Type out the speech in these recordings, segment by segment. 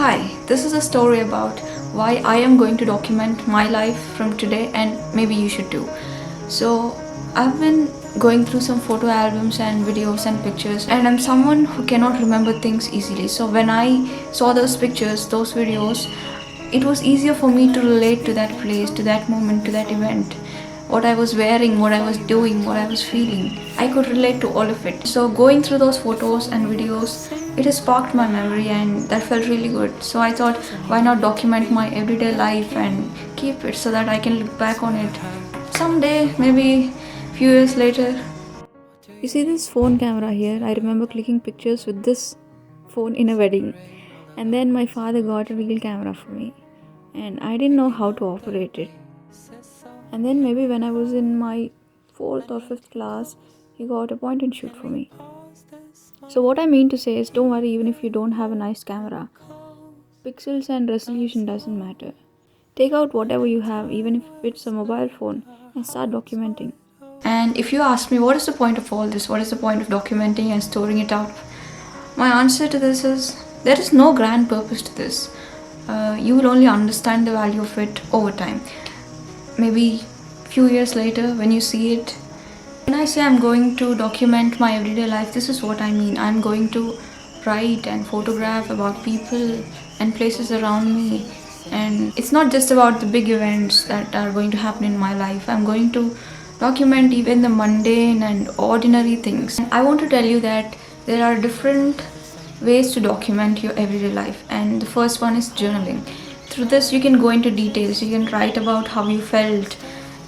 Hi, this is a story about why I am going to document my life from today, and maybe you should too. So, I've been going through some photo albums and videos and pictures, and I'm someone who cannot remember things easily. So, when I saw those pictures, those videos, it was easier for me to relate to that place, to that moment, to that event. What I was wearing, what I was doing, what I was feeling. I could relate to all of it. So, going through those photos and videos, it has sparked my memory, and that felt really good. So, I thought, why not document my everyday life and keep it so that I can look back on it someday, maybe few years later. You see this phone camera here? I remember clicking pictures with this phone in a wedding, and then my father got a real camera for me, and I didn't know how to operate it. And then maybe when I was in my 4th or 5th class, he got a point and shoot for me. So what I mean to say is, don't worry even if you don't have a nice camera. Pixels and resolution doesn't matter. Take out whatever you have, even if it's a mobile phone, and start documenting. And if you ask me, what is the point of all this? What is the point of documenting and storing it out? My answer to this is, there is no grand purpose to this. You will only understand the value of it over time. Maybe few years later when you see it. When I say I'm going to document my everyday life, this is what I mean. I'm going to write and photograph about people and places around me. And it's not just about the big events that are going to happen in my life. I'm going to document even the mundane and ordinary things. And I want to tell you that there are different ways to document your everyday life, and the first one is journaling. Through this, you can go into details, you can write about how you felt,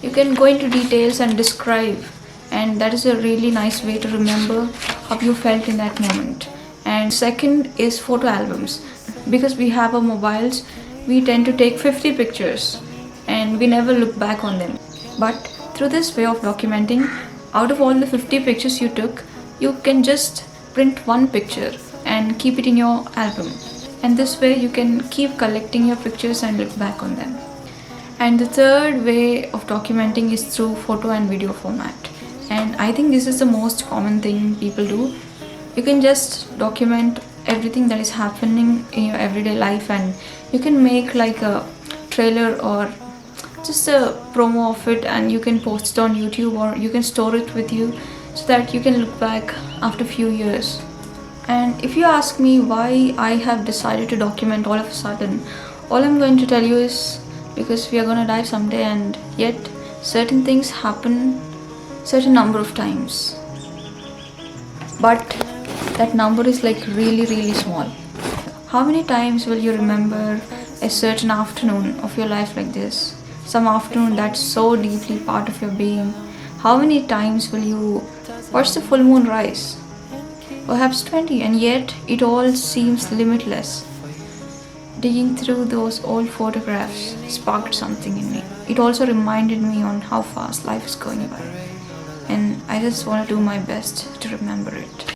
you can go into details and describe, and that is a really nice way to remember how you felt in that moment. And second is photo albums. Because we have our mobiles, we tend to take 50 pictures and we never look back on them. But through this way of documenting, out of all the 50 pictures you took, you can just print one picture and keep it in your album. And this way you can keep collecting your pictures and look back on them. And the third way of documenting is through photo and video format. And I think this is the most common thing people do. You can just document everything that is happening in your everyday life, and you can make like a trailer or just a promo of it, and you can post it on YouTube, or you can store it with you so that you can look back after a few years. And if you ask me why I have decided to document all of a sudden, all I'm going to tell you is because we are going to die someday, and yet certain things happen certain number of times. But that number is like really small. How many times will you remember a certain afternoon of your life like this? Some afternoon that's so deeply part of your being. How many times will you watch the full moon rise? Perhaps 20, and yet it all seems limitless. Digging through those old photographs sparked something in me. It also reminded me on how fast life is going by. And I just want to do my best to remember it.